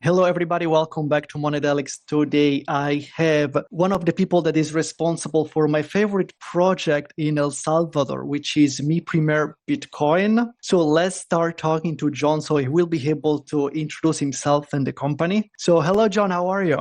Hello, everybody. Welcome back to Monedelics. Today, I have one of the people that is responsible for my favorite project in El Salvador, which is Mi Primer Bitcoin. So let's start talking to John so he will be able to introduce himself and the company. So hello, John. How are you?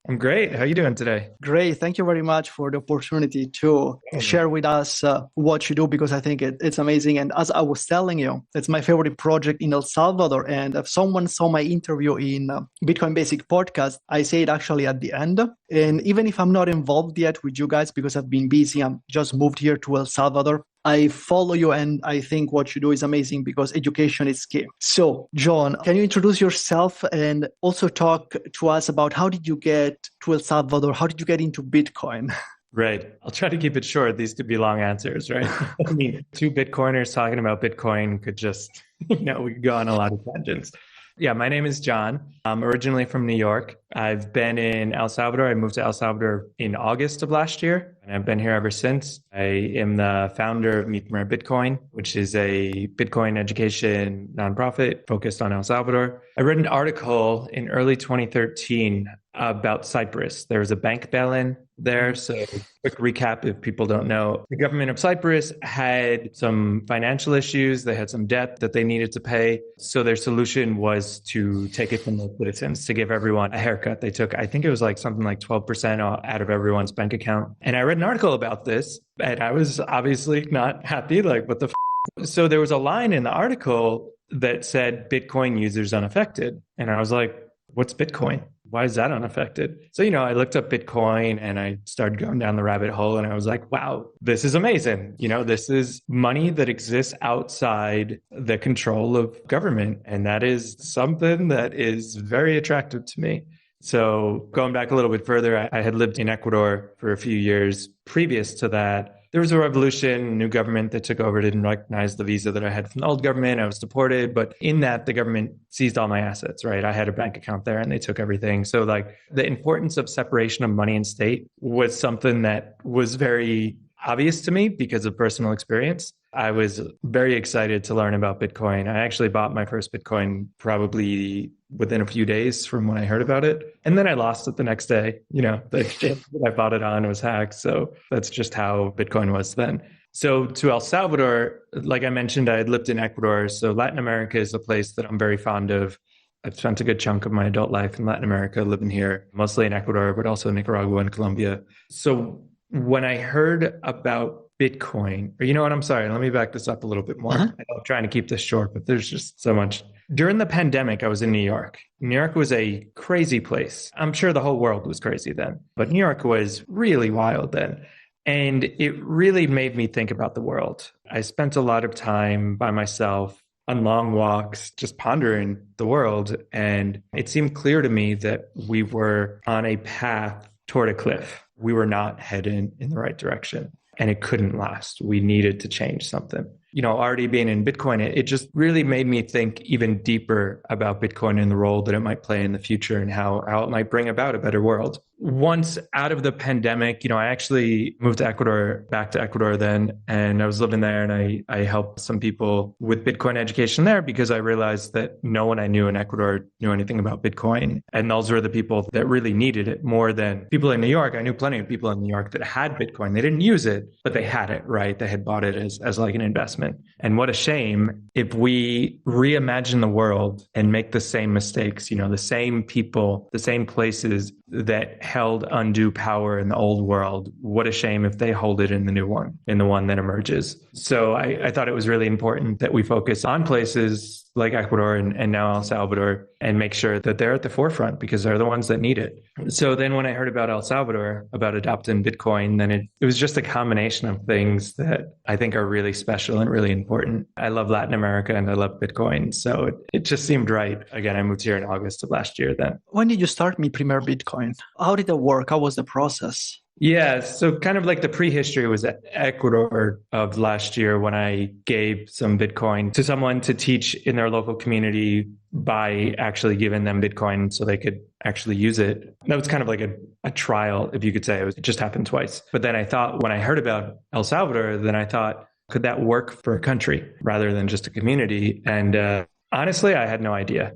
I'm great. How are you doing today? Great. Thank you very much for the opportunity to share with us what you do, because I think it's amazing. And as I was telling you, it's my favorite project in El Salvador. And if someone saw my interview in Bitcoin Basic Podcast, I say it actually at the end. And even if I'm not involved yet with you guys because I've been busy, I'm just moved here to El Salvador. I follow you and I think what you do is amazing because education is key. So, John, can you introduce yourself and also talk to us about how did you get to El Salvador? How did you get into Bitcoin? Right. I'll try to keep it short. These could be long answers, right? I mean, two Bitcoiners talking about Bitcoin could just, we could go on a lot of tangents. Yeah, my name is John. I'm originally from New York. I've been in El Salvador. I moved to El Salvador in August of last year, and I've been here ever since. I am the founder of Mi Primer Bitcoin, which is a Bitcoin education nonprofit focused on El Salvador. I read an article in early 2013 about Cyprus. There was a bank bail-in there. So quick recap, if people don't know, the government of Cyprus had some financial issues. They had some debt that they needed to pay. So their solution was to take it from the citizens, to give everyone a haircut. They took, I think it was like something like 12% out of everyone's bank account. And I read an article about this and I was obviously not happy, like what the So there was a line in the article that said Bitcoin users unaffected. And I was like, what's Bitcoin? Why is that unaffected? So, I looked up Bitcoin and I started going down the rabbit hole and I was like, wow, this is amazing. This is money that exists outside the control of government. And that is something that is very attractive to me. So going back a little bit further, I had lived in Ecuador for a few years previous to that. There was a revolution, new government that took over, didn't recognize the visa that I had from the old government. I was deported, but in that, the government seized all my assets, right? I had a bank account there and they took everything. So like the importance of separation of money and state was something that was very obvious to me because of personal experience. I was very excited to learn about Bitcoin. I actually bought my first Bitcoin probably within a few days from when I heard about it. And then I lost it the next day. The exchange that I bought it on was hacked. So that's just how Bitcoin was then. So to El Salvador, like I mentioned, I had lived in Ecuador. So Latin America is a place that I'm very fond of. I've spent a good chunk of my adult life in Latin America, living here, mostly in Ecuador, but also Nicaragua and Colombia. So when I heard about Bitcoin, or you know what, I'm sorry, let me back this up a little bit more. I'm trying to keep this short, but there's just so much. During the pandemic, I was in New York. New York was a crazy place. I'm sure the whole world was crazy then, but New York was really wild then. And it really made me think about the world. I spent a lot of time by myself on long walks, just pondering the world. And it seemed clear to me that we were on a path toward a cliff. We were not heading in the right direction and it couldn't last. We needed to change something. Already being in Bitcoin, it just really made me think even deeper about Bitcoin and the role that it might play in the future and how it might bring about a better world. Once out of the pandemic, I actually moved to Ecuador, back to Ecuador then, and I was living there and I helped some people with Bitcoin education there because I realized that no one I knew in Ecuador knew anything about Bitcoin. And those were the people that really needed it more than people in New York. I knew plenty of people in New York that had Bitcoin. They didn't use it, but they had it, right? They had bought it as like an investment. And what a shame if we reimagine the world and make the same mistakes, the same people, the same places that held undue power in the old world. What a shame if they hold it in the new one, in the one that emerges. So I thought it was really important that we focus on places like Ecuador and now El Salvador and make sure that they're at the forefront because they're the ones that need it. So then when I heard about El Salvador, about adopting Bitcoin, then it was just a combination of things that I think are really special and really important. I love Latin America and I love Bitcoin. So it just seemed right. Again, I moved here in August of last year then. When did you start Mi Primer Bitcoin? How did it work? How was the process? Yeah, so kind of like the prehistory was Ecuador of last year when I gave some Bitcoin to someone to teach in their local community by actually giving them Bitcoin so they could actually use it. That was kind of like a trial, if you could say. It just happened twice. But then I thought when I heard about El Salvador, then I thought, could that work for a country rather than just a community? And Honestly, I had no idea,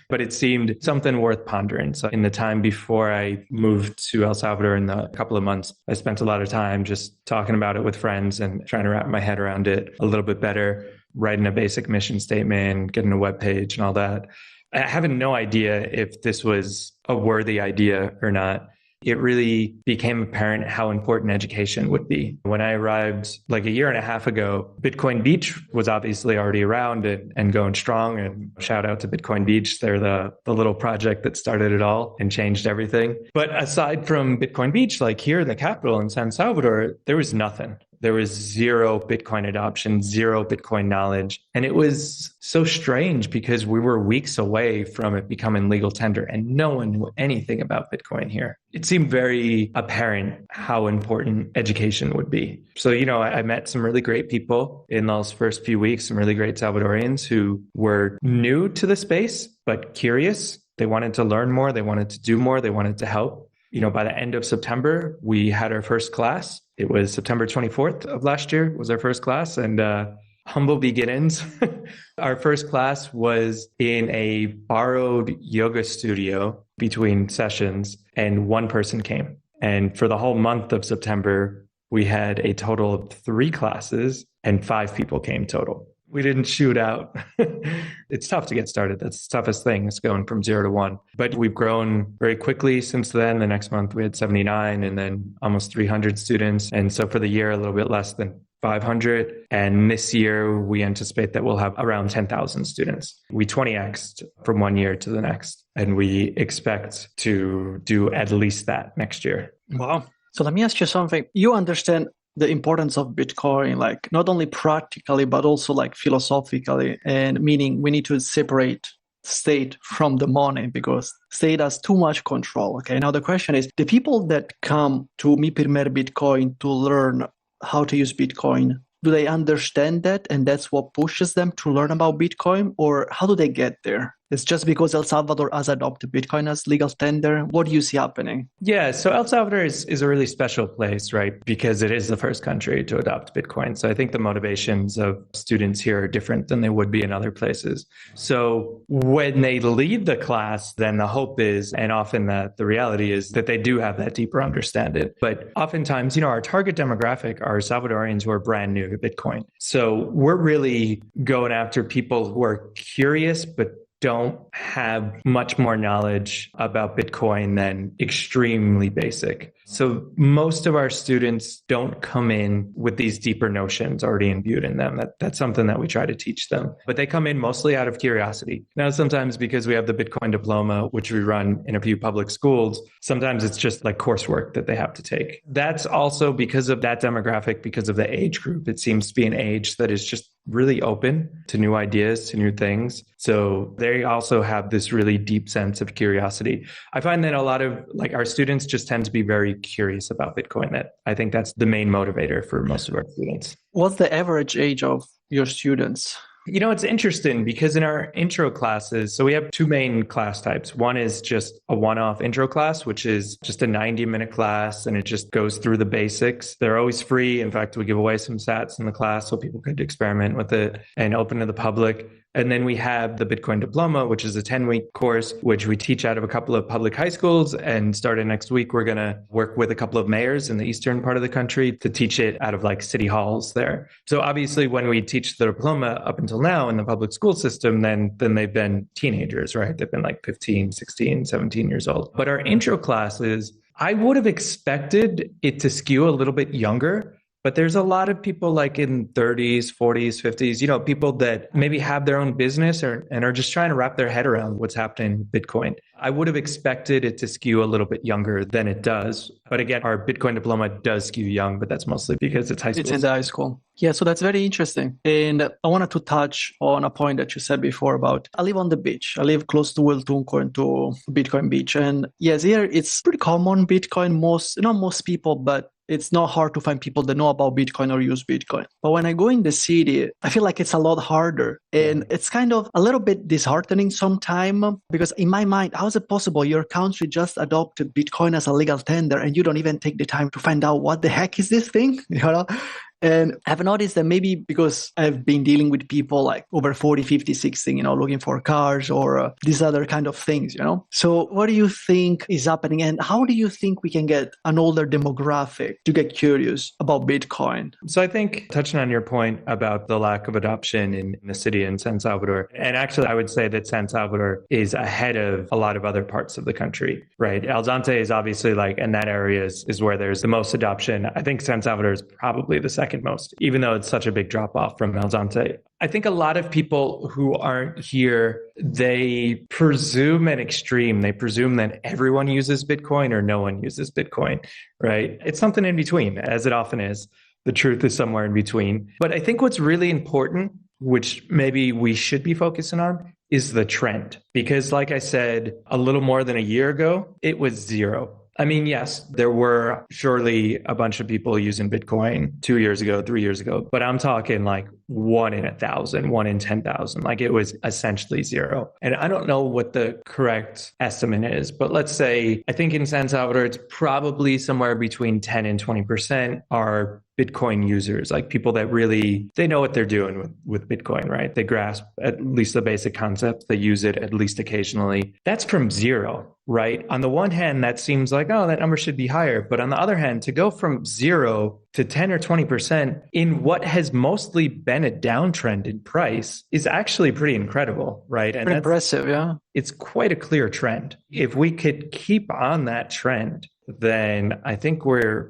but it seemed something worth pondering. So in the time before I moved to El Salvador in the couple of months, I spent a lot of time just talking about it with friends and trying to wrap my head around it a little bit better, writing a basic mission statement, getting a web page and all that. Having no idea if this was a worthy idea or not. It really became apparent how important education would be. When I arrived like a year and a half ago, Bitcoin Beach was obviously already around and going strong. And shout out to Bitcoin Beach. They're the little project that started it all and changed everything. But aside from Bitcoin Beach, like here in the capital in San Salvador, there was nothing. There was zero Bitcoin adoption, zero Bitcoin knowledge. And it was so strange because we were weeks away from it becoming legal tender and no one knew anything about Bitcoin here. It seemed very apparent how important education would be. So, I met some really great people in those first few weeks, some really great Salvadorians who were new to the space, but curious. They wanted to learn more. They wanted to do more. They wanted to help. By the end of September, we had our first class. It was September 24th of last year was our first class, and humble beginnings. Our first class was in a borrowed yoga studio between sessions, and one person came. And for the whole month of September, we had a total of 3 classes and 5 people came total. We didn't shoot out. It's tough to get started. That's the toughest thing. It's going from 0 to 1. But we've grown very quickly since then. The next month we had 79 and then almost 300 students. And so for the year, a little bit less than 500. And this year we anticipate that we'll have around 10,000 students. We 20x'd from one year to the next. And we expect to do at least that next year. Wow. So let me ask you something. You understand the importance of Bitcoin, like not only practically, but also like philosophically, and meaning we need to separate state from the money because state has too much control. Okay. Now the question is, the people that come to Mi Primer Bitcoin to learn how to use Bitcoin, do they understand that and that's what pushes them to learn about Bitcoin, or how do they get there? It's just because El Salvador has adopted Bitcoin as legal tender. What do you see happening? Yeah, so El Salvador is a really special place, right? Because it is the first country to adopt Bitcoin. So I think the motivations of students here are different than they would be in other places. So when they leave the class, then the hope is, and often the reality is that they do have that deeper understanding. But oftentimes, our target demographic are Salvadorians who are brand new to Bitcoin. So we're really going after people who are curious, but don't have much more knowledge about Bitcoin than extremely basic. So most of our students don't come in with these deeper notions already imbued in them. That's something that we try to teach them. But they come in mostly out of curiosity. Now, sometimes because we have the Bitcoin diploma, which we run in a few public schools, sometimes it's just like coursework that they have to take. That's also because of that demographic, because of the age group. It seems to be an age that is just really open to new ideas, to new things. So they also have this really deep sense of curiosity. I find that a lot of our students just tend to be very curious about Bitcoin. I think that's the main motivator for most of our students. What's the average age of your students? It's interesting because in our intro classes, so we have 2 main class types. One is just a one-off intro class, which is just a 90-minute class, and it just goes through the basics. They're always free. In fact, we give away some sats in the class so people could experiment with it and open to the public. And then we have the Bitcoin Diploma, which is a 10-week course, which we teach out of a couple of public high schools. And starting next week, we're going to work with a couple of mayors in the eastern part of the country to teach it out of city halls there. So obviously, when we teach the diploma up until now in the public school system, then they've been teenagers, right? They've been 15, 16, 17 years old. But our intro classes, I would have expected it to skew a little bit younger. But there's a lot of people in 30s, 40s, 50s, people that maybe have their own business and are just trying to wrap their head around what's happening with Bitcoin. I would have expected it to skew a little bit younger than it does. But again, our Bitcoin diploma does skew young, but that's mostly because it's high school. It's in the high school. Yeah, so that's very interesting. And I wanted to touch on a point that you said before about, I live on the beach. I live close to Wiltunco and to Bitcoin Beach. And yes, here it's pretty common Bitcoin. Not most people, but it's not hard to find people that know about Bitcoin or use Bitcoin. But when I go in the city, I feel like it's a lot harder. And it's kind of a little bit disheartening sometimes because in my mind, how is it possible your country just adopted Bitcoin as a legal tender and you don't even take the time to find out what the heck is this thing? And I've noticed that maybe because I've been dealing with people like over 40, 50, 60, looking for cars or these other kind of things, So what do you think is happening? And how do you think we can get an older demographic to get curious about Bitcoin? So I think touching on your point about the lack of adoption in the city in San Salvador, and actually I would say that San Salvador is ahead of a lot of other parts of the country, right? El Zonte is obviously in that area is where there's the most adoption. I think San Salvador is probably the second most, even though it's such a big drop off from El Zonte. I think a lot of people who aren't here, they presume an extreme. They presume that everyone uses Bitcoin or no one uses Bitcoin, right? It's something in between, as it often is. The truth is somewhere in between. But I think what's really important, which maybe we should be focusing on, is the trend. Because like I said, a little more than a year ago, it was zero. I mean, yes, there were surely a bunch of people using Bitcoin 2 years ago, 3 years ago, but I'm talking 1 in 1,000, 1 in 10,000. It was essentially zero. And I don't know what the correct estimate is, but let's say, I think in San Salvador, it's probably somewhere between 10 and 20% are Bitcoin users, people that really, they know what they're doing with Bitcoin, right? They grasp at least the basic concepts. They use it at least occasionally. That's from zero, right? On the one hand, that seems like, oh, that number should be higher. But on the other hand, to go from zero to 10 or 20% in what has mostly been a downtrend in price is actually pretty incredible, right? And pretty impressive, yeah. It's quite a clear trend. If we could keep on that trend, then I think we're,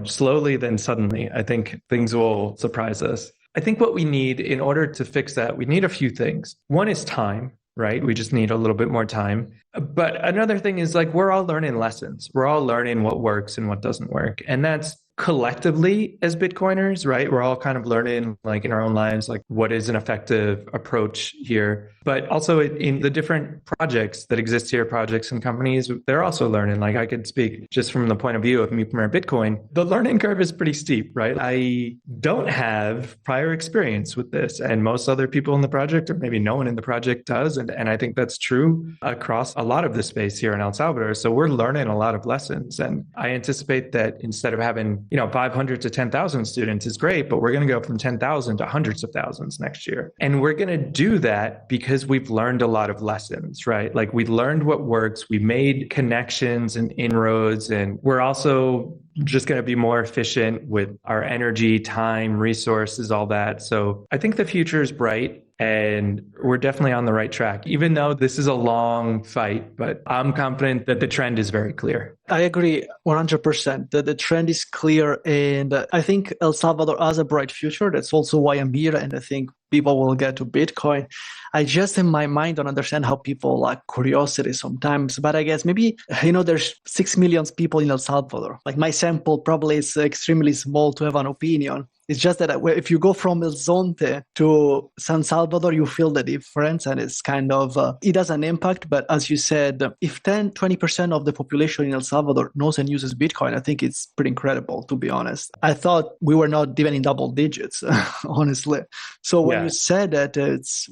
slowly, then suddenly, I think things will surprise us. I think what we need in order to fix that, we need a few things. One is time, right? We just need a little bit more time. But another thing is we're all learning lessons. We're all learning what works and what doesn't work. And that's collectively as Bitcoiners, right? We're all kind of learning in our own lives, what is an effective approach here. But also in the different projects that exist here, projects and companies, they're also learning. I could speak just from the point of view of Me Premier Bitcoin, the learning curve is pretty steep, right? I don't have prior experience with this, and most other people in the project, or maybe no one in the project does. And I think that's true across a lot of the space here in El Salvador. So we're learning a lot of lessons. And I anticipate that instead of having 500 to 10,000 students is great, but we're going to go from 10,000 to hundreds of thousands next year. And we're going to do that because we've learned a lot of lessons, right? We learned what works. We made connections and inroads, and we're also just going to be more efficient with our energy, time, resources, all that. So I think the future is bright. And we're definitely on the right track, even though this is a long fight, but I'm confident that the trend is very clear. I agree 100% that the trend is clear. And I think El Salvador has a bright future. That's also why I'm here. And I think people will get to Bitcoin. I just, in my mind, don't understand how people lack curiosity sometimes. But I guess maybe, there's 6 million people in El Salvador. My sample probably is extremely small to have an opinion. It's just that if you go from El Zonte to San Salvador, you feel the difference, and it's kind of, it has an impact. But as you said, if 10, 20% of the population in El Salvador knows and uses Bitcoin, I think it's pretty incredible, to be honest. I thought we were not even in double digits, honestly. So when you said that, it's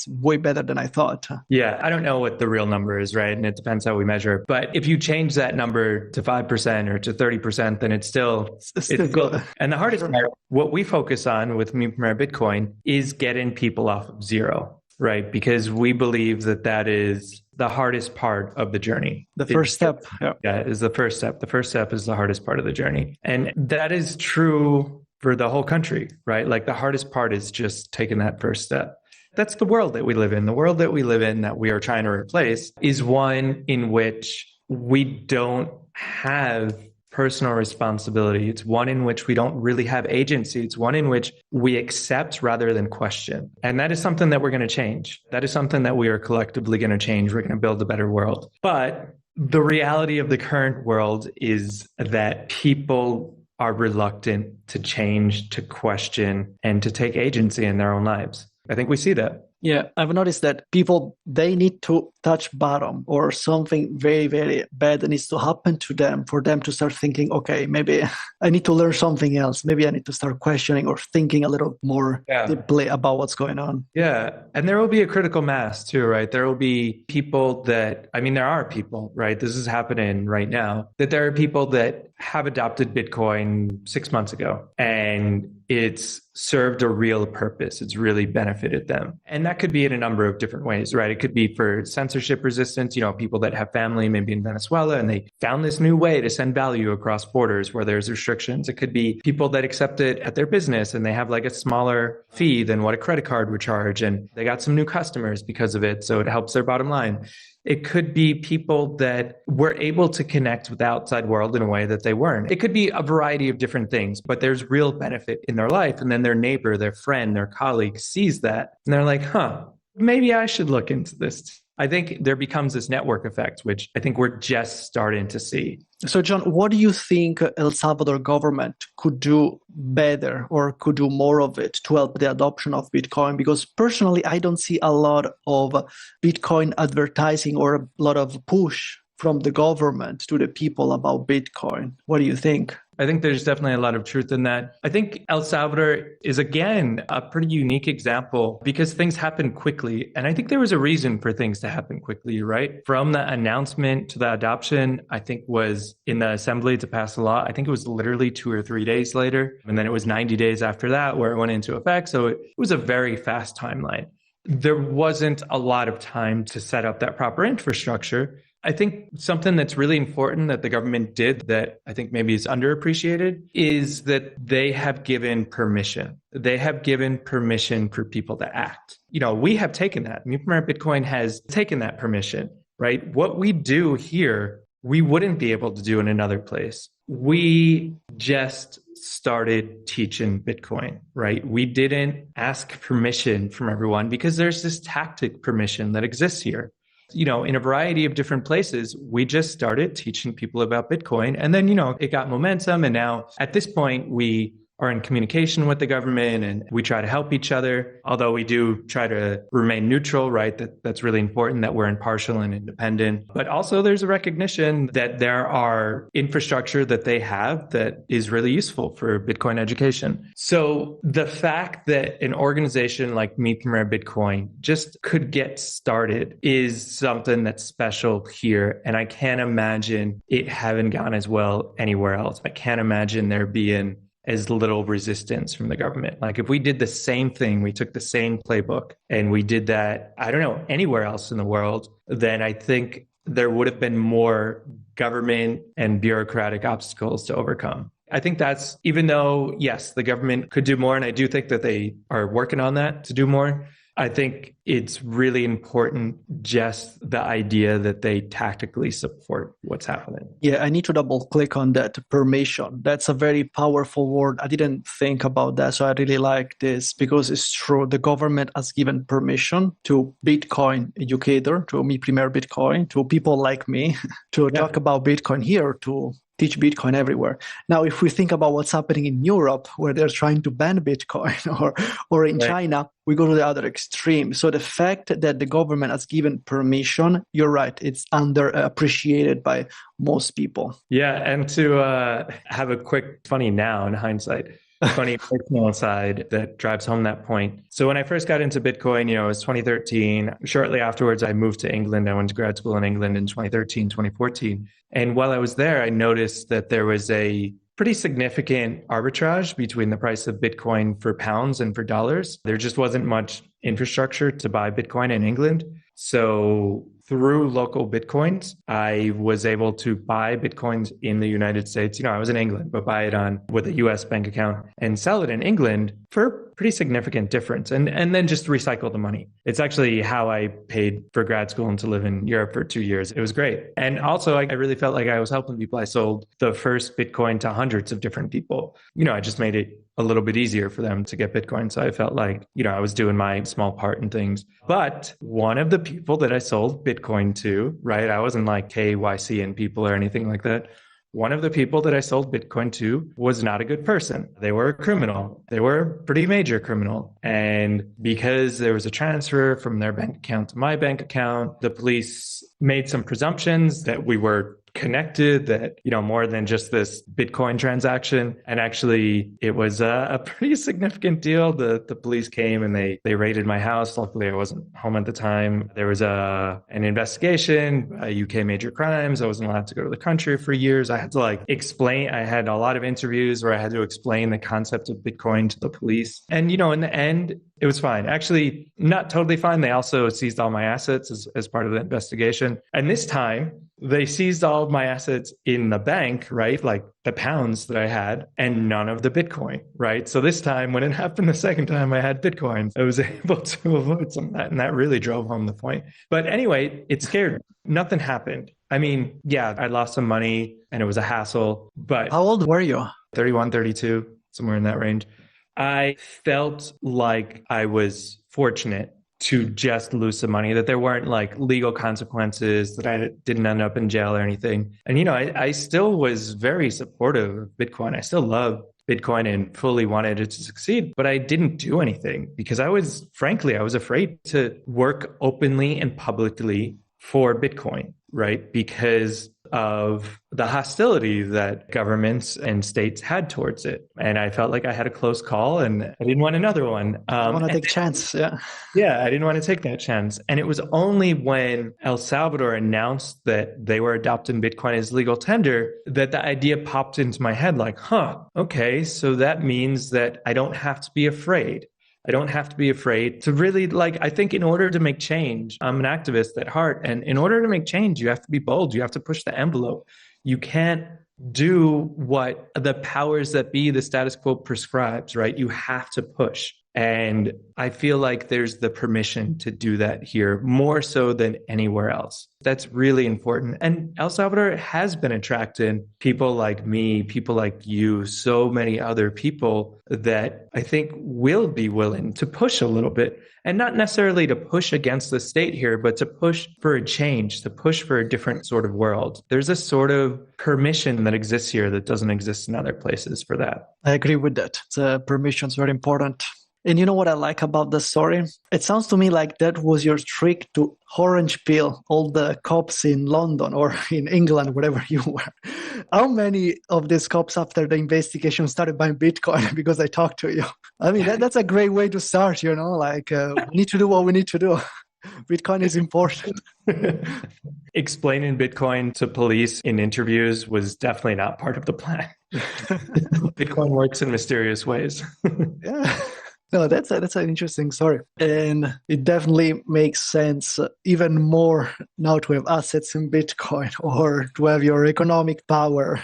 way better than I thought. Yeah, I don't know what the real number is, right? And it depends how we measure. But if you change that number to 5% or to 30%, then it's still good. And the hardest part, what we focus on with Me Premier Bitcoin is getting people off of zero, right? Because we believe that is the hardest part of the journey. The first step. Yeah, is the first step. The first step is the hardest part of the journey. And that is true for the whole country, right? The hardest part is just taking that first step. That's the world that we live in. The world that we live in that we are trying to replace is one in which we don't have personal responsibility. It's one in which we don't really have agency. It's one in which we accept rather than question. And that is something that we're going to change. That is something that we are collectively going to change. We're going to build a better world. But the reality of the current world is that people are reluctant to change, to question, and to take agency in their own lives. I think we see that. Yeah, I've noticed that people, they need to touch bottom or something very, very bad needs to happen to them for them to start thinking, okay, maybe I need to learn something else. Maybe I need to start questioning or thinking a little more deeply about what's going on. Yeah. And there will be a critical mass too, right? There will be people there are people, right? This is happening right now, that there are people that have adopted Bitcoin 6 months ago. And it's served a real purpose. It's really benefited them. And that could be in a number of different ways, right? It could be for censorship resistance, people that have family maybe in Venezuela and they found this new way to send value across borders where there's restrictions. It could be people that accept it at their business and they have like a smaller fee than what a credit card would charge. And they got some new customers because of it. So it helps their bottom line. It could be people that were able to connect with the outside world in a way that they weren't. It could be a variety of different things, but there's real benefit in their life. And then their neighbor, their friend, their colleague sees that and they're like, maybe I should look into this. I think there becomes this network effect, which I think we're just starting to see. So, John, what do you think El Salvador government could do better or could do more of it to help the adoption of Bitcoin? Because personally, I don't see a lot of Bitcoin advertising or a lot of push from the government to the people about Bitcoin. What do you think? I think there's definitely a lot of truth in that. I think El Salvador is, again, a pretty unique example because things happen quickly. And I think there was a reason for things to happen quickly, right? From the announcement to the adoption, I think was in the assembly to pass the law. I think it was literally 2 or 3 days later. And then it was 90 days after that where it went into effect. So it was a very fast timeline. There wasn't a lot of time to set up that proper infrastructure. I think something that's really important that the government did that I think maybe is underappreciated is that they have given permission. They have given permission for people to act. We have taken that. Mi Primer Bitcoin has taken that permission, right? What we do here, we wouldn't be able to do in another place. We just started teaching Bitcoin, right? We didn't ask permission from everyone because there's this tacit permission that exists here. In a variety of different places, we just started teaching people about Bitcoin. And then, it got momentum. And now at this point, we are in communication with the government and we try to help each other. Although we do try to remain neutral, right? That's really important that we're impartial and independent. But also there's a recognition that there are infrastructure that they have that is really useful for Bitcoin education. So the fact that an organization like Mi Primer Bitcoin just could get started is something that's special here. And I can't imagine it having gone as well anywhere else. I can't imagine there being as little resistance from the government. Like if we did the same thing, we took the same playbook and we did that, I don't know, anywhere else in the world, then I think there would have been more government and bureaucratic obstacles to overcome. I think that's, even though, yes, the government could do more, and I do think that they are working on that to do more, I think it's really important just the idea that they tactically support what's happening. Yeah, I need to double click on that permission. That's a very powerful word. I didn't think about that. So I really like this because it's true. The government has given permission to Bitcoin educator, to Mi Primer Bitcoin, to people like me to talk about Bitcoin here, to teach Bitcoin everywhere. Now, if we think about what's happening in Europe, where they're trying to ban Bitcoin, or in China, we go to the other extreme. So the fact that the government has given permission, you're right, it's underappreciated by most people. Yeah, and to have a quick funny now in hindsight, funny personal side that drives home that point. So when I first got into Bitcoin, it was 2013. Shortly afterwards, I moved to England. I went to grad school in England in 2013, 2014. And while I was there, I noticed that there was a pretty significant arbitrage between the price of Bitcoin for pounds and for dollars. There just wasn't much infrastructure to buy Bitcoin in England. So through local Bitcoins, I was able to buy Bitcoins in the United States. I was in England, but buy it with a US bank account and sell it in England for a pretty significant difference. And then just recycle the money. It's actually how I paid for grad school and to live in Europe for 2 years. It was great. And also, I really felt like I was helping people. I sold the first Bitcoin to hundreds of different people. I just made it a little bit easier for them to get Bitcoin. So I felt like, I was doing my small part in things. But one of the people that I sold Bitcoin to, right? I wasn't like KYC people or anything like that. One of the people that I sold Bitcoin to was not a good person. They were a criminal. They were a pretty major criminal. And because there was a transfer from their bank account to my bank account, the police made some presumptions that we were connected, that, more than just this Bitcoin transaction. And actually, it was a pretty significant deal. The police came and they raided my house. Luckily, I wasn't home at the time. There was an investigation, UK major crimes. I wasn't allowed to go to the country for years. I had to explain. I had a lot of interviews where I had to explain the concept of Bitcoin to the police. And, in the end, it was fine. Actually, not totally fine. They also seized all my assets as part of the investigation. And this time, they seized all of my assets in the bank, right? Like the pounds that I had, and none of the Bitcoin, right? So this time, when it happened the second time I had Bitcoin, I was able to avoid some of that. And that really drove home the point. But anyway, it scared me. Nothing happened. I mean, yeah, I lost some money and it was a hassle. But how old were you? 31, 32, somewhere in that range. I felt like I was fortunate to just lose some money, that there weren't legal consequences, that I didn't end up in jail or anything. And, I still was very supportive of Bitcoin. I still love Bitcoin and fully wanted it to succeed, but I didn't do anything because I was afraid to work openly and publicly for Bitcoin, right? Because of the hostility that governments and states had towards it. And I felt like I had a close call and I didn't want another one. I want to take a chance. Yeah. Yeah, I didn't want to take that chance. And it was only when El Salvador announced that they were adopting Bitcoin as legal tender that the idea popped into my head okay, so that means that I don't have to be afraid. I don't have to be afraid to really I think in order to make change, I'm an activist at heart. And in order to make change, you have to be bold. You have to push the envelope. You can't do what the powers that be, the status quo prescribes, right? You have to push. And I feel like there's the permission to do that here more so than anywhere else. That's really important. And El Salvador has been attracting people like me, people like you, so many other people that I think will be willing to push a little bit, and not necessarily to push against the state here, but to push for a change, to push for a different sort of world. There's a sort of permission that exists here that doesn't exist in other places for that. I agree with that. The permission is very important. And you know what I like about the story? It sounds to me like that was your trick to orange pill all the cops in London or in England, wherever you were. How many of these cops after the investigation started buying Bitcoin because I talked to you? I mean, that's a great way to start, we need to do what we need to do. Bitcoin is important. Explaining Bitcoin to police in interviews was definitely not part of the plan. Bitcoin works in mysterious ways. Yeah. No, that's an interesting story. And it definitely makes sense even more now to have assets in Bitcoin or to have your economic power,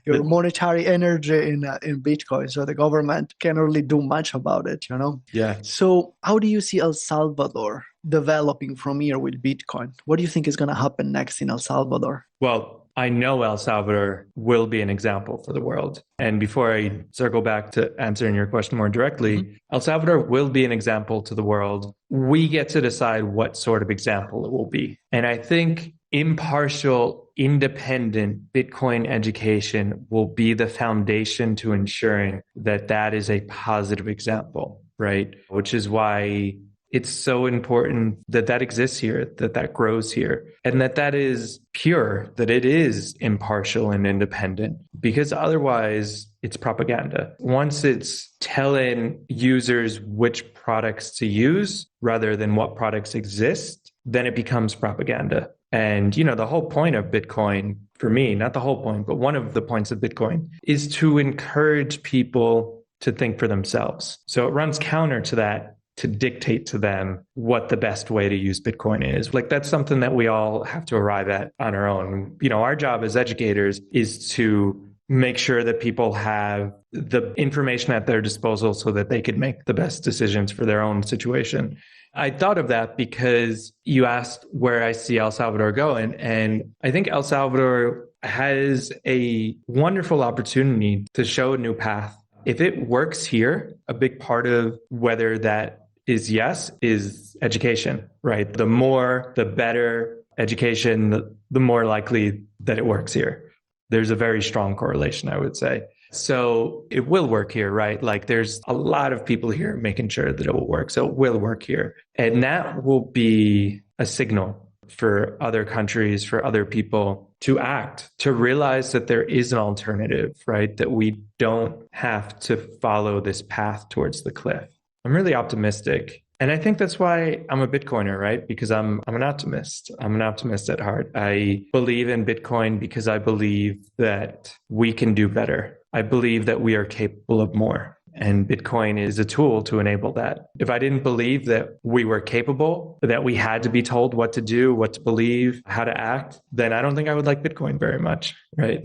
your monetary energy in Bitcoin. So the government can't really do much about it, Yeah. So how do you see El Salvador developing from here with Bitcoin? What do you think is going to happen next in El Salvador? Well, I know El Salvador will be an example for the world. And before I circle back to answering your question more directly, El Salvador will be an example to the world. We get to decide what sort of example it will be. And I think impartial, independent Bitcoin education will be the foundation to ensuring that that is a positive example, right? Which is why it's so important that that exists here, that that grows here, and that that is pure, that it is impartial and independent, because otherwise it's propaganda. Once it's telling users which products to use rather than what products exist, then it becomes propaganda. And, the whole point of Bitcoin, for me, not the whole point, but one of the points of Bitcoin is to encourage people to think for themselves. So it runs counter to that, to dictate to them what the best way to use Bitcoin is. That's something that we all have to arrive at on our own. Our job as educators is to make sure that people have the information at their disposal so that they could make the best decisions for their own situation. I thought of that because you asked where I see El Salvador going. And I think El Salvador has a wonderful opportunity to show a new path. If it works here, a big part of whether that is education, right? The more, the better education, the more likely that it works here. There's a very strong correlation, I would say. So it will work here, right? There's a lot of people here making sure that it will work. So it will work here. And that will be a signal for other countries, for other people to act, to realize that there is an alternative, right? That we don't have to follow this path towards the cliff. I'm really optimistic. And I think that's why I'm a Bitcoiner, right? Because I'm an optimist. I'm an optimist at heart. I believe in Bitcoin because I believe that we can do better. I believe that we are capable of more. And Bitcoin is a tool to enable that. If I didn't believe that we were capable, that we had to be told what to do, what to believe, how to act, then I don't think I would like Bitcoin very much, right?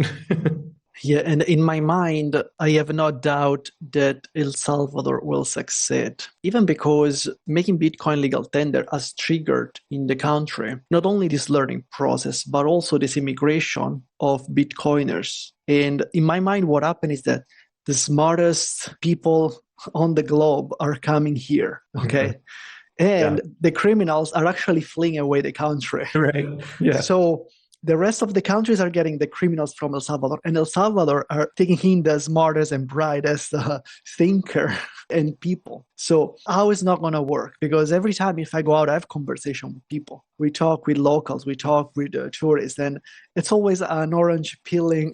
Yeah, and in my mind, I have no doubt that El Salvador will succeed, even because making Bitcoin legal tender has triggered in the country not only this learning process, but also this immigration of Bitcoiners. And in my mind, what happened is that the smartest people on the globe are coming here, okay? And the criminals are actually fleeing away the country. Right, yeah. So the rest of the countries are getting the criminals from El Salvador, and El Salvador are taking in the smartest and brightest thinker and people. So how is not going to work? Because every time if I go out, I have conversation with people. We talk with locals, we talk with tourists, and it's always an orange peeling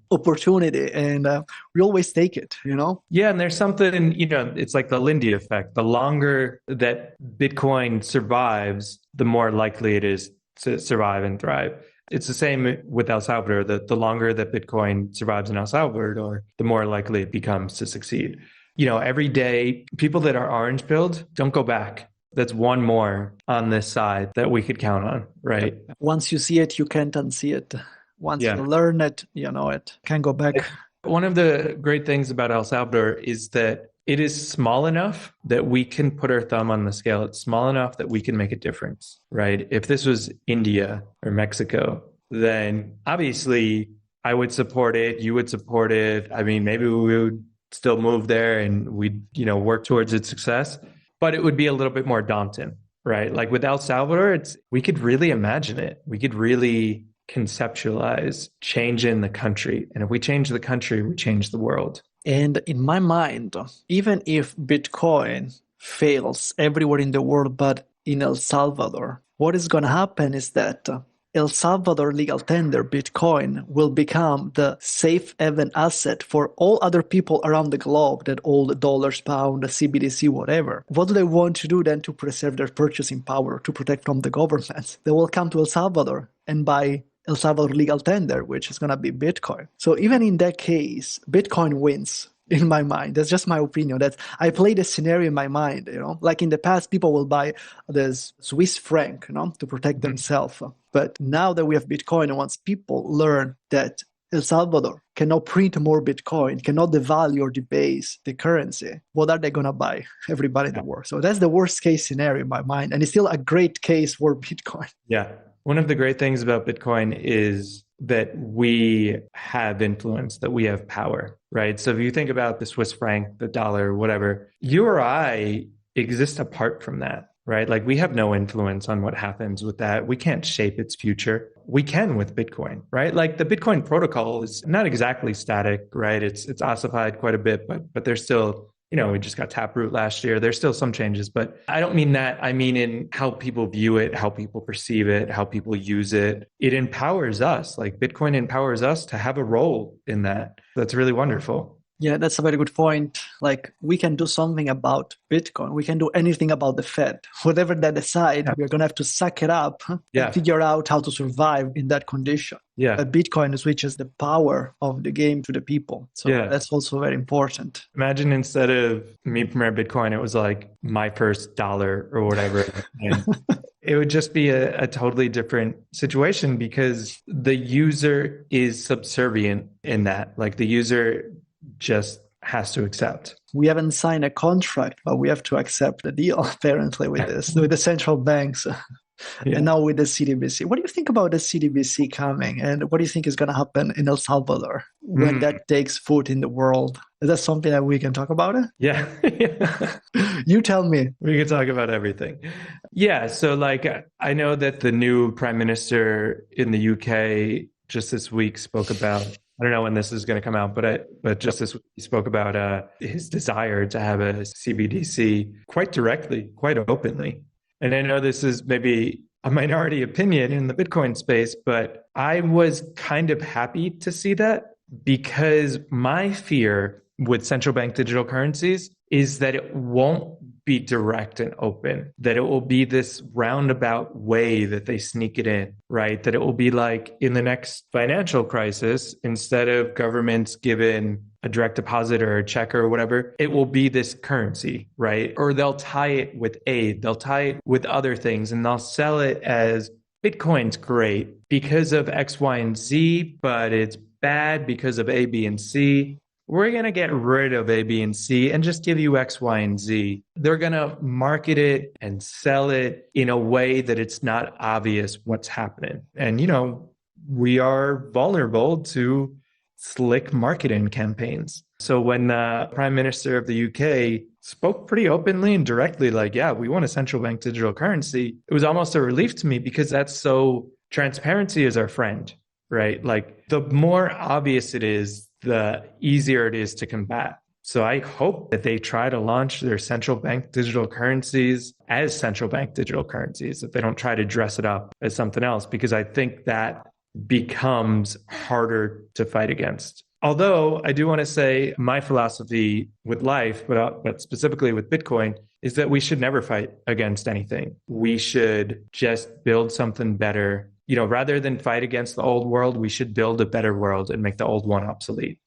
opportunity, and we always take it, you know? Yeah, and there's something, it's like the Lindy effect. The longer that Bitcoin survives, the more likely it is to survive and thrive. It's the same with El Salvador. The longer that Bitcoin survives in El Salvador, the more likely it becomes to succeed. Every day, people that are orange pilled don't go back. That's one more on this side that we could count on, right? Once you see it, you can't unsee it. Once you learn it, you know it. Can't go back. One of the great things about El Salvador is that it is small enough that we can put our thumb on the scale. It's small enough that we can make a difference, right? If this was India or Mexico, then obviously I would support it. You would support it. I mean, maybe we would still move there and we'd, work towards its success, but it would be a little bit more daunting, right? Like with El Salvador, we could really imagine it. We could really conceptualize changing the country. And if we change the country, we change the world. And in my mind, even if Bitcoin fails everywhere in the world, but in El Salvador, what is going to happen is that El Salvador legal tender Bitcoin will become the safe haven asset for all other people around the globe that hold dollars, pound, CBDC, whatever. What do they want to do then to preserve their purchasing power, to protect from the government? They will come to El Salvador and buy El Salvador legal tender, which is going to be Bitcoin. So even in that case, Bitcoin wins in my mind. That's just my opinion. That I play the scenario in my mind, like in the past, people will buy this Swiss franc, to protect themselves. But now that we have Bitcoin, and once people learn that El Salvador cannot print more Bitcoin, cannot devalue or debase the currency, what are they going to buy? Everybody in the world. So that's the worst case scenario in my mind. And it's still a great case for Bitcoin. Yeah. One of the great things about Bitcoin is that we have influence, that we have power, right? So if you think about the Swiss franc, the dollar, whatever, you or I exist apart from that, right? Like we have no influence on what happens with that. We can't shape its future. We can with Bitcoin, right? Like the Bitcoin protocol is not exactly static, right? It's ossified quite a bit, but there's still, we just got Taproot last year. There's still some changes, but I don't mean that. I mean in how people view it, how people perceive it, how people use it. It empowers us. Like Bitcoin empowers us to have a role in that. That's really wonderful. Yeah, that's a very good point. Like we can do something about Bitcoin. We can do anything about the Fed. Whatever they decide, we're going to have to suck it up and figure out how to survive in that condition. Yeah. But Bitcoin switches the power of the game to the people. So that's also very important. Imagine instead of me premier Bitcoin, it was like my first dollar or whatever. And it would just be a totally different situation because the user is subservient in that. Like the user just has to accept. We haven't signed a contract, but we have to accept the deal, apparently, with this, with the central banks. And now with the CDBC. What do you think about the CDBC coming? And what do you think is going to happen in El Salvador when that takes foot in the world? Is that something that we can talk about? Yeah. You tell me. We can talk about everything. Yeah. So like, I know that the new prime minister in the UK just this week spoke about, I don't know when this is going to come out, but just this week he spoke about his desire to have a CBDC quite directly, quite openly. And I know this is maybe a minority opinion in the Bitcoin space, but I was kind of happy to see that because my fear with central bank digital currencies is that it won't be direct and open, that it will be this roundabout way that they sneak it in, right? That it will be like in the next financial crisis, instead of governments giving a direct deposit or a check or whatever, it will be this currency, right? Or they'll tie it with aid, they'll tie it with other things, and they'll sell it as Bitcoin's great because of X, Y, and Z, but it's bad because of A, B, and C. We're going to get rid of A, B, and C and just give you X, Y, and Z. They're going to market it and sell it in a way that it's not obvious what's happening. And, we are vulnerable to slick marketing campaigns. So when the Prime Minister of the UK spoke pretty openly and directly, like, yeah, we want a central bank digital currency, it was almost a relief to me because that's so transparency is our friend, right? Like the more obvious it is, the easier it is to combat. So I hope that they try to launch their central bank digital currencies as central bank digital currencies, that they don't try to dress it up as something else, because I think that becomes harder to fight against. Although I do want to say my philosophy with life, but specifically with Bitcoin, is that we should never fight against anything. We should just build something better. Rather than fight against the old world, we should build a better world and make the old one obsolete.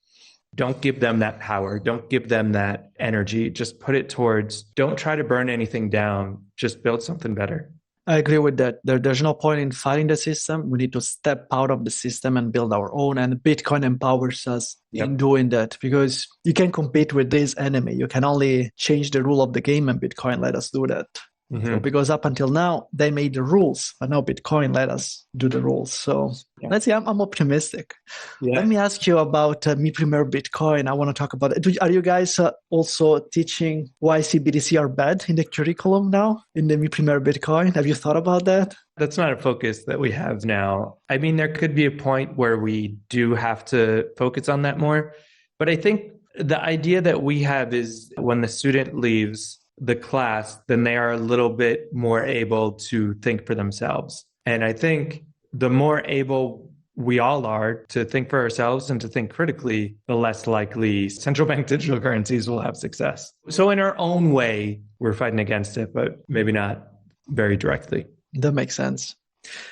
Don't give them that power. Don't give them that energy. Just put it towards, don't try to burn anything down. Just build something better. I agree with that. There's no point in fighting the system. We need to step out of the system and build our own. And Bitcoin empowers us in doing that, because you can compete with this enemy. You can only change the rule of the game, and Bitcoin let us do that. Mm-hmm. So, because up until now, they made the rules, but now Bitcoin let us do the rules. So let's see, I'm optimistic. Yeah. Let me ask you about Mi Primer Bitcoin. I want to talk about it. Are you guys also teaching why CBDC are bad in the curriculum now, in the Mi Primer Bitcoin? Have you thought about that? That's not a focus that we have now. I mean, there could be a point where we do have to focus on that more. But I think the idea that we have is when the student leaves the class, then they are a little bit more able to think for themselves. And I think the more able we all are to think for ourselves and to think critically, the less likely central bank digital currencies will have success. So in our own way, we're fighting against it, but maybe not very directly. That makes sense.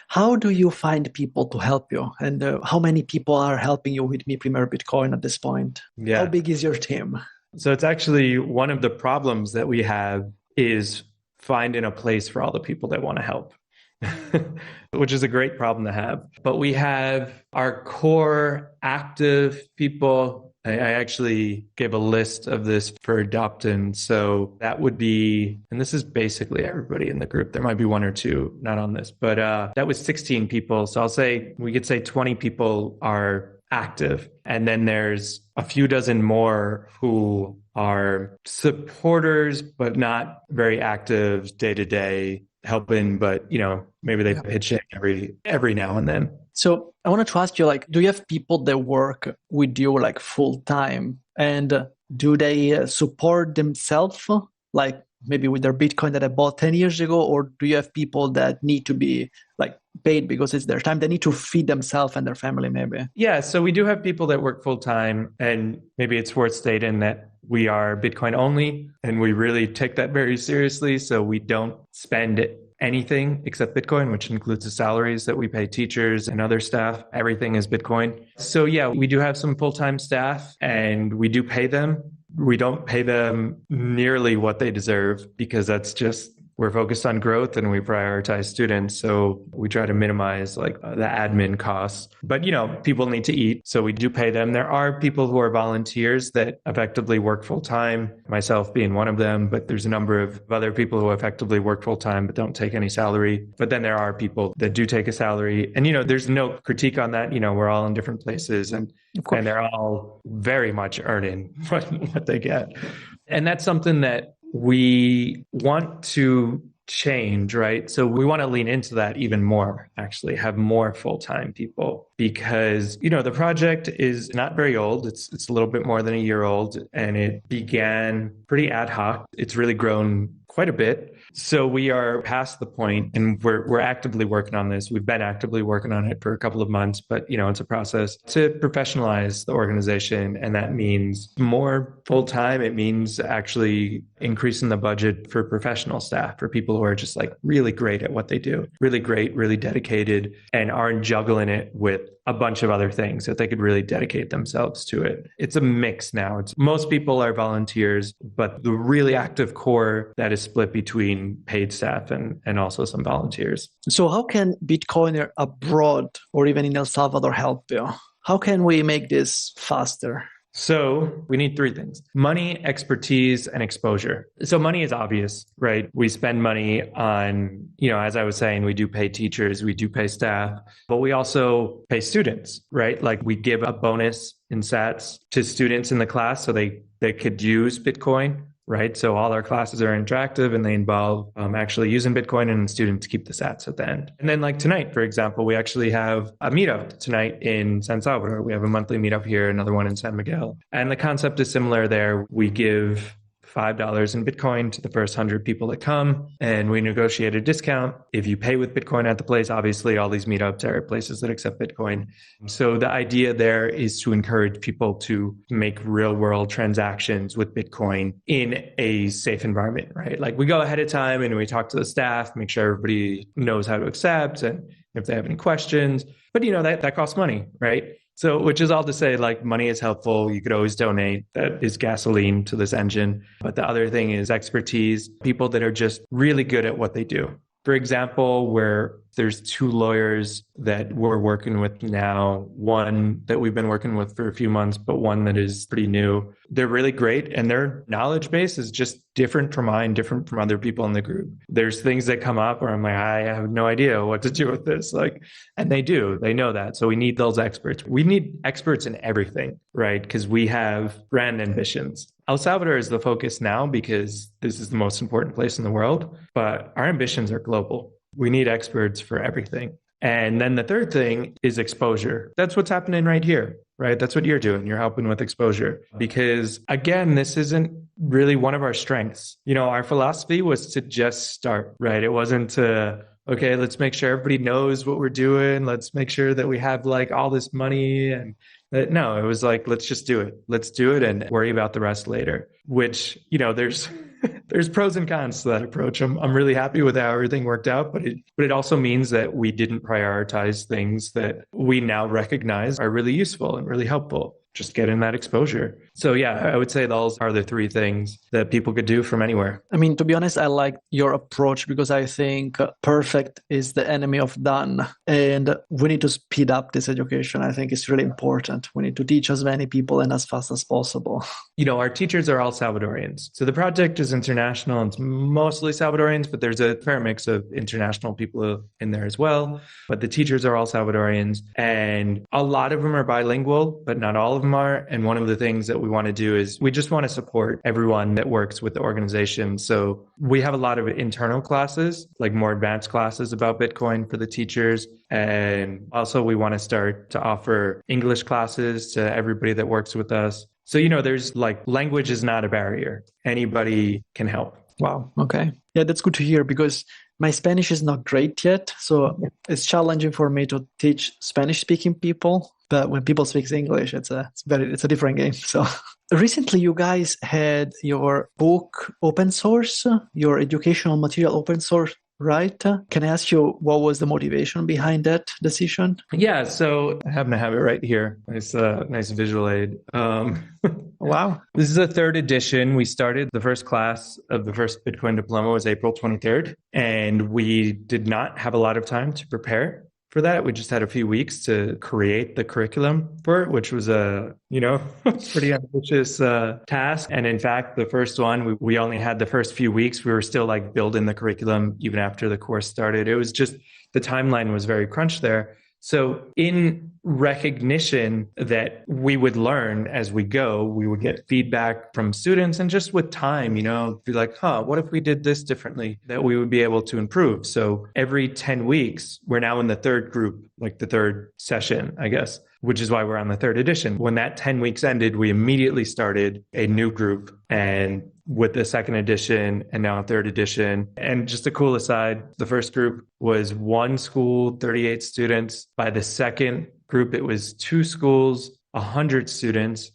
How do you find people to help you? And how many people are helping you with Mi Primer Bitcoin at this point? Yeah. How big is your team? So it's actually one of the problems that we have is finding a place for all the people that want to help, which is a great problem to have. But we have our core active people. I actually gave a list of this for Adoptin. So that would be, and this is basically everybody in the group. There might be one or two not on this, but that was 16 people. So I'll say, we could say 20 people are active. And then there's a few dozen more who are supporters, but not very active day to day, helping, but maybe they pitch in every now and then. So I wanted to ask you, do you have people that work with you full time, and do they support themselves, maybe with their Bitcoin that I bought 10 years ago, or do you have people that need to be paid because it's their time? They need to feed themselves and their family, maybe. Yeah, so we do have people that work full time, and maybe it's worth stating that we are Bitcoin only, and we really take that very seriously. So we don't spend anything except Bitcoin, which includes the salaries that we pay teachers and other staff. Everything is Bitcoin. So yeah, we do have some full-time staff, and we do pay them. We don't pay them nearly what they deserve, because that's just, we're focused on growth and we prioritize students. So we try to minimize the admin costs, but people need to eat. So we do pay them. There are people who are volunteers that effectively work full time, myself being one of them, but there's a number of other people who effectively work full time, but don't take any salary. But then there are people that do take a salary, and, there's no critique on that. We're all in different places, and they're all very much earning what they get. And that's something that we want to change, right? So we want to lean into that even more, actually, have more full-time people, because, the project is not very old. It's a little bit more than a year old, and it began pretty ad hoc. It's really grown quite a bit. So we are past the point, and we're actively working on this. We've been actively working on it for a couple of months, but it's a process to professionalize the organization. And that means more full-time. It means actually increasing the budget for professional staff, for people who are just like really great at what they do, really great, really dedicated, and aren't juggling it with a bunch of other things, that they could really dedicate themselves to it. It's a mix now. Most people are volunteers, but the really active core that is split between paid staff and also some volunteers. So how can Bitcoiner abroad or even in El Salvador help you? How can we make this faster? So we need three things: money, expertise, and exposure. So money is obvious, right? We spend money on, as I was saying, we do pay teachers, we do pay staff, but we also pay students, right? Like we give a bonus in sats to students in the class so they could use Bitcoin, right? So all our classes are interactive and they involve actually using Bitcoin, and students keep the sats at the end. And then like tonight, for example, we actually have a meetup tonight in San Salvador. We have a monthly meetup here, another one in San Miguel. And the concept is similar there. We give $5 in Bitcoin to the first 100 people that come, and we negotiate a discount. If you pay with Bitcoin at the place, obviously all these meetups are places that accept Bitcoin. So the idea there is to encourage people to make real world transactions with Bitcoin in a safe environment, right? Like we go ahead of time and we talk to the staff, make sure everybody knows how to accept and if they have any questions. But that costs money, right? So, which is all to say, like, money is helpful. You could always donate. That is gasoline to this engine. But the other thing is expertise, people that are just really good at what they do. For example, where there's two lawyers that we're working with now, one that we've been working with for a few months, but one that is pretty new. They're really great, and their knowledge base is just different from mine, different from other people in the group. There's things that come up where I'm like, I have no idea what to do with this. And they know that. So we need those experts. We need experts in everything, right? Because we have brand ambitions. El Salvador is the focus now because this is the most important place in the world, but our ambitions are global. We need experts for everything. And then the third thing is exposure. That's what's happening right here, right? That's what you're doing. You're helping with exposure because, again, this isn't really one of our strengths. Our philosophy was to just start, right? It wasn't to, okay, let's make sure everybody knows what we're doing. Let's make sure that we have like all this money. And no, it was like, let's just do it. Let's do it and worry about the rest later, which, there's pros and cons to that approach. I'm really happy with how everything worked out, but it also means that we didn't prioritize things that we now recognize are really useful and really helpful. Just getting that exposure. So yeah, I would say those are the three things that people could do from anywhere. I mean, to be honest, I like your approach because I think perfect is the enemy of done. And we need to speed up this education. I think it's really important. We need to teach as many people and as fast as possible. Our teachers are all Salvadorians. So the project is international. It's mostly Salvadorians, but there's a fair mix of international people in there as well. But the teachers are all Salvadorians. And a lot of them are bilingual, but not all of them are. And one of the things that we want to do is we just want to support everyone that works with the organization. So we have a lot of internal classes, like more advanced classes about Bitcoin for the teachers. And also we want to start to offer English classes to everybody that works with us. So, there's like language is not a barrier. Anybody can help. Wow. Okay. Yeah, that's good to hear because my Spanish is not great yet. So it's challenging for me to teach Spanish speaking people. But when people speak English, it's a different game. So recently you guys had your book open source, your educational material open source, right? Can I ask you what was the motivation behind that decision? Yeah, so I happen to have it right here. Nice visual aid. Wow. This is the third edition. We started the first class of the first Bitcoin diploma was April 23rd, and we did not have a lot of time to prepare for that. We just had a few weeks to create the curriculum for it, which was a, pretty ambitious task. And in fact, the first one, we only had the first few weeks. We were still like building the curriculum even after the course started. It was just, the timeline was very crunched there. So in recognition that we would learn as we go, we would get feedback from students, and just with time, be like, what if we did this differently, that we would be able to improve. So every 10 weeks, we're now in the third group, like the third session, I guess, which is why we're on the third edition. When that 10 weeks ended, we immediately started a new group, and with the second edition and now a third edition. And just a cool aside, the first group was one school, 38 students. By the second group, it was two schools, 100 students.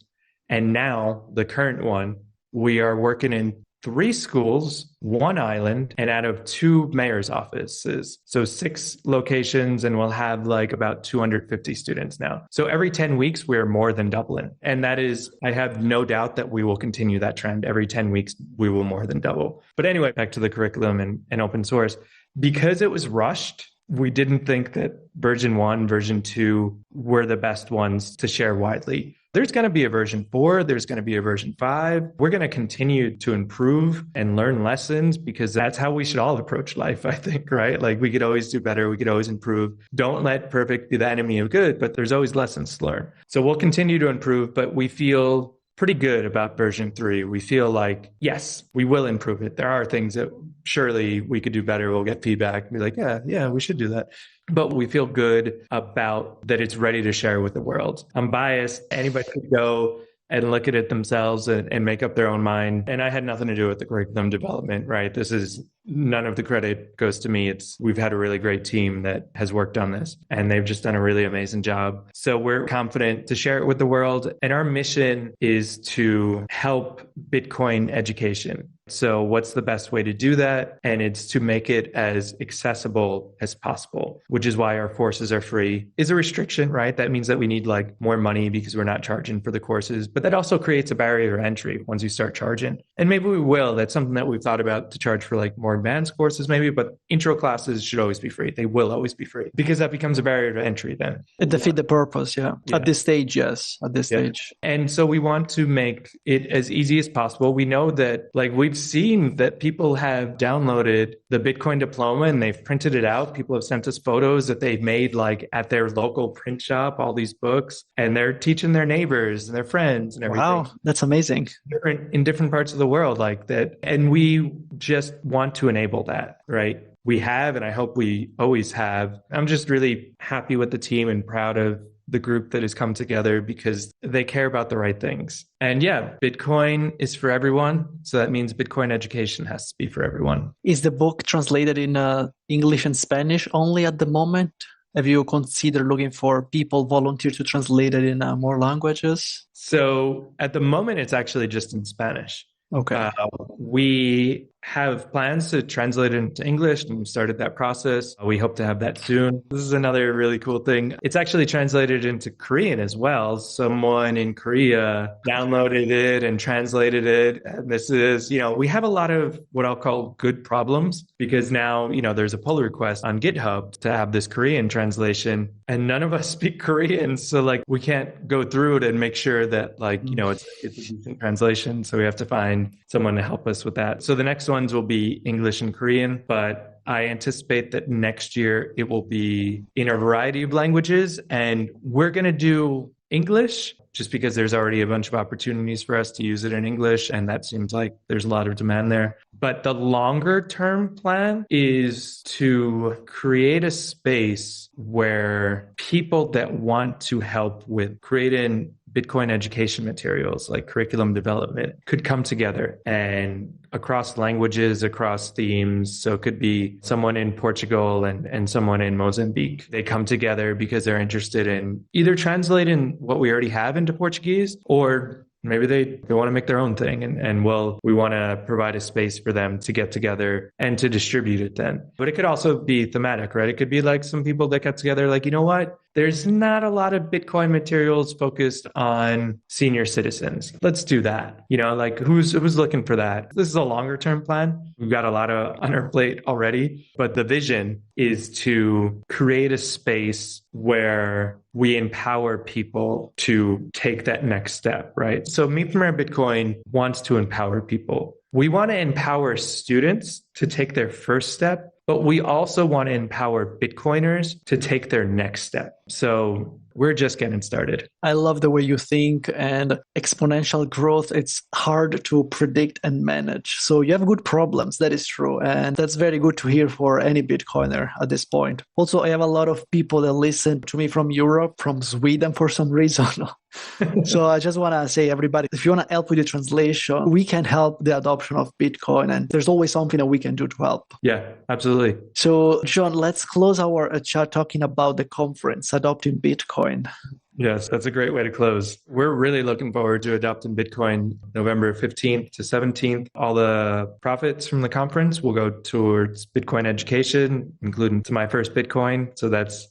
And now the current one, we are working in three schools, one island, and out of two mayor's offices. So 6 locations, and we'll have like about 250 students now. So every 10 weeks, we're more than doubling. And that is, I have no doubt that we will continue that trend. Every 10 weeks, we will more than double. But anyway, back to the curriculum and open source. Because it was rushed, we didn't think that version 1, version 2 were the best ones to share widely. There's going to be a version 4. There's going to be a version 5. We're going to continue to improve and learn lessons because that's how we should all approach life, I think, right? Like we could always do better. We could always improve. Don't let perfect be the enemy of good, but there's always lessons to learn. So we'll continue to improve, but we feel pretty good about version 3. We feel like, yes, we will improve it. There are things that surely we could do better. We'll get feedback and be like, yeah, we should do that. But we feel good about that it's ready to share with the world. I'm biased. Anybody could go and look at it themselves and make up their own mind. And I had nothing to do with the curriculum development, right? This is none of the credit goes to me. We've had a really great team that has worked on this and they've just done a really amazing job. So we're confident to share it with the world. And our mission is to help Bitcoin education. So what's the best way to do that? And it's to make it as accessible as possible, which is why our courses are free. Is a restriction, right? That means that we need like more money because we're not charging for the courses, but that also creates a barrier to entry once you start charging. And maybe we will. That's something that we've thought about to charge for like more advanced courses maybe, but intro classes should always be free. They will always be free because that becomes a barrier to entry then. It defeats the purpose, yeah. At this stage, yes. At this stage. And so we want to make it as easy as possible. We know that like we've seen that people have downloaded the Bitcoin diploma and they've printed it out. People have sent us photos that they've made like at their local print shop, all these books, and they're teaching their neighbors and their friends and everything. Wow, that's amazing. In different parts of the world like that. And we just want to enable that, right? We have, and I hope we always have. I'm just really happy with the team and proud of the group that has come together because they care about the right things. And yeah, Bitcoin is for everyone. So that means Bitcoin education has to be for everyone. Is the book translated in English and Spanish only at the moment? Have you considered looking for people volunteer to translate it in more languages? So at the moment, it's actually just in Spanish. Okay. We have plans to translate it into English and started that process. We hope to have that soon. This is another really cool thing. It's actually translated into Korean as well. Someone in Korea downloaded it and translated it. And this is, we have a lot of what I'll call good problems because now, there's a pull request on GitHub to have this Korean translation and none of us speak Korean. So like we can't go through it and make sure that it's a decent translation. So we have to find someone to help us with that. So the next ones will be English and Korean, but I anticipate that next year it will be in a variety of languages. And we're going to do English just because there's already a bunch of opportunities for us to use it in English. And that seems like there's a lot of demand there. But the longer term plan is to create a space where people that want to help with creating Bitcoin education materials like curriculum development could come together and across languages, across themes. So it could be someone in Portugal and someone in Mozambique. They come together because they're interested in either translating what we already have into Portuguese or maybe they want to make their own thing and we want to provide a space for them to get together and to distribute it then. But it could also be thematic, right? It could be like some people that get together like, you know what? There's not a lot of Bitcoin materials focused on senior citizens. Let's do that. Like who's looking for that? This is a longer term plan. We've got a lot on our plate already, but the vision is to create a space where we empower people to take that next step, right? So Me From Our Bitcoin wants to empower people. We want to empower students to take their first step, but we also want to empower Bitcoiners to take their next step. So we're just getting started. I love the way you think, and exponential growth, it's hard to predict and manage. So you have good problems, that is true. And that's very good to hear for any Bitcoiner at this point. Also, I have a lot of people that listen to me from Europe, from Sweden for some reason. So I just want to say, everybody, if you want to help with the translation, we can help the adoption of Bitcoin, and there's always something that we can do to help. Yeah, absolutely. So John, let's close our chat talking about the conference, Adopting Bitcoin. Yes, that's a great way to close. We're really looking forward to adopting Bitcoin November 15th to 17th. All the profits from the conference will go towards Bitcoin education, including to my first Bitcoin. So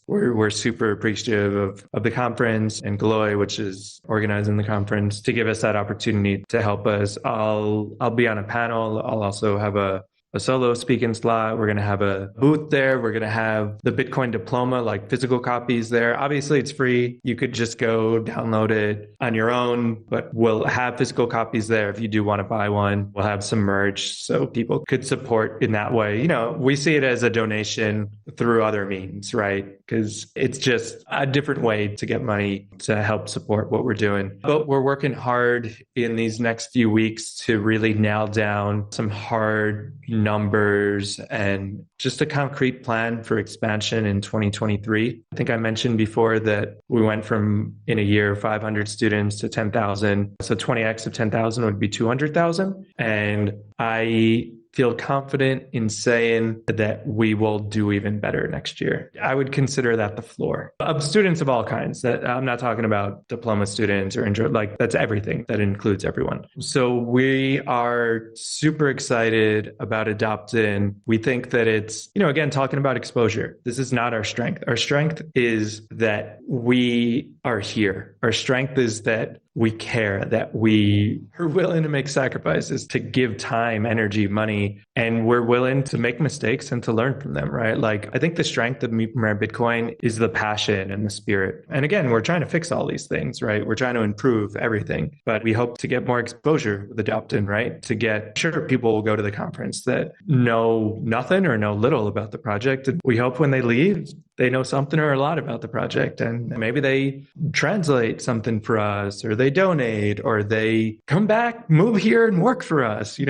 we're super appreciative of the conference and Gloy, which is organizing the conference, to give us that opportunity to help us. I'll be on a panel. I'll also have a solo speaking slot. We're going to have a booth there. We're going to have the Bitcoin diploma, like physical copies there. Obviously, it's free. You could just go download it on your own, but we'll have physical copies there if you do want to buy one. We'll have some merch so people could support in that way. You know, we see it as a donation through other means, right? Because it's just a different way to get money to help support what we're doing. But we're working hard in these next few weeks to really nail down some hard numbers and just a concrete plan for expansion in 2023. I think I mentioned before that we went from, in a year, 500 students to 10,000. So 20x of 10,000 would be 200,000. And I feel confident in saying that we will do even better next year. I would consider that the floor of students of all kinds. That I'm not talking about diploma students or like that's everything. That includes everyone. So we are super excited about adopting. We think that it's, again, talking about exposure. This is not our strength. Our strength is that we are here. Our strength is that we care, that we are willing to make sacrifices, to give time, energy, money, and we're willing to make mistakes and to learn from them, right? Like, I think the strength of Me Premier Bitcoin is the passion and the spirit. And again, we're trying to fix all these things, right? We're trying to improve everything, but we hope to get more exposure with Adoptin, right? To get sure people will go to the conference that know nothing or know little about the project. And we hope when they leave, they know something or a lot about the project, and maybe they translate something for us, or they donate, or they come back, move here and work for us. Who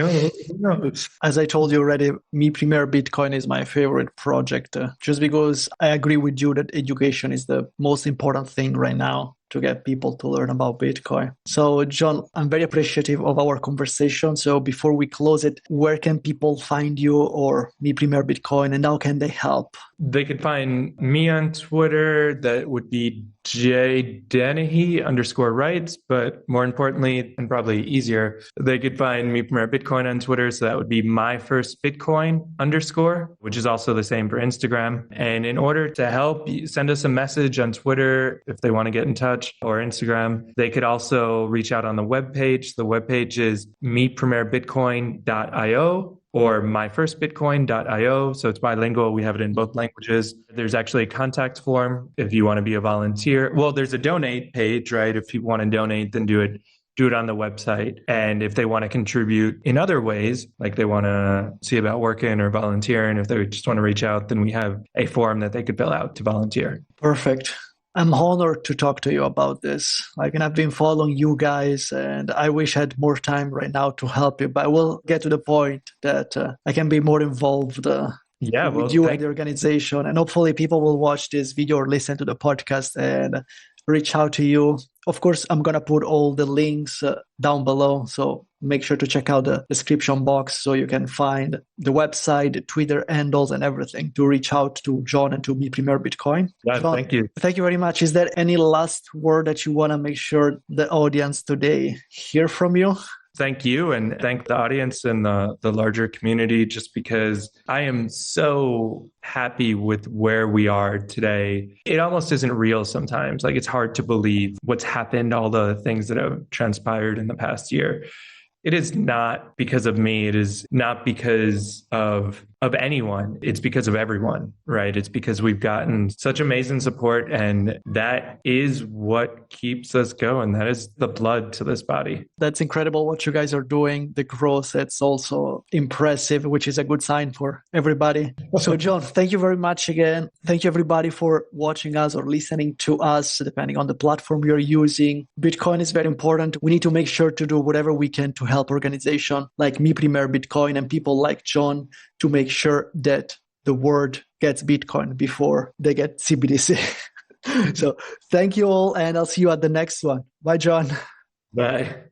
knows? As I told you already, Me Premier Bitcoin is my favorite project, just because I agree with you that education is the most important thing right now to get people to learn about Bitcoin. So, John, I'm very appreciative of our conversation. So before we close it, where can people find you or Me Premier Bitcoin, and how can they help? They could find me on Twitter. That would be Dennehy_writes, but more importantly, and probably easier, they could find Me Premier Bitcoin on Twitter. So that would be my first Bitcoin _, which is also the same for Instagram. And in order to help, send us a message on Twitter if they want to get in touch, or Instagram. They could also reach out on the webpage. The webpage is mepremierbitcoin.io or myfirstbitcoin.io. So it's bilingual. We have it in both languages. There's actually a contact form if you want to be a volunteer. Well, there's a donate page, right? If you want to donate, then do it on the website. And if they want to contribute in other ways, like they want to see about working or volunteering, if they just want to reach out, then we have a form that they could fill out to volunteer. Perfect. I'm honored to talk to you about this. And I've been following you guys, and I wish I had more time right now to help you, but I will get to the point that I can be more involved with you and the organization. And hopefully people will watch this video or listen to the podcast and reach out to you. Of course, I'm going to put all the links down below. So make sure to check out the description box so you can find the website, the Twitter handles, and everything to reach out to John and to Me Premier Bitcoin. Yeah, John, thank you. Thank you very much. Is there any last word that you want to make sure the audience today hear from you? Thank you, and thank the audience and the larger community, just because I am so happy with where we are today. It almost isn't real sometimes. Like, it's hard to believe what's happened, all the things that have transpired in the past year. It is not because of me. It is not because of of anyone, it's because of everyone, right? It's because we've gotten such amazing support, and that is what keeps us going. That is the blood to this body. That's incredible what you guys are doing. The growth, it's also impressive, which is a good sign for everybody. So John, thank you very much again. Thank you everybody for watching us or listening to us, depending on the platform you're using. Bitcoin is very important. We need to make sure to do whatever we can to help organizations like Mi Primer Bitcoin and people like John to make sure that the world gets Bitcoin before they get CBDC. So thank you all, and I'll see you at the next one. Bye, John. Bye.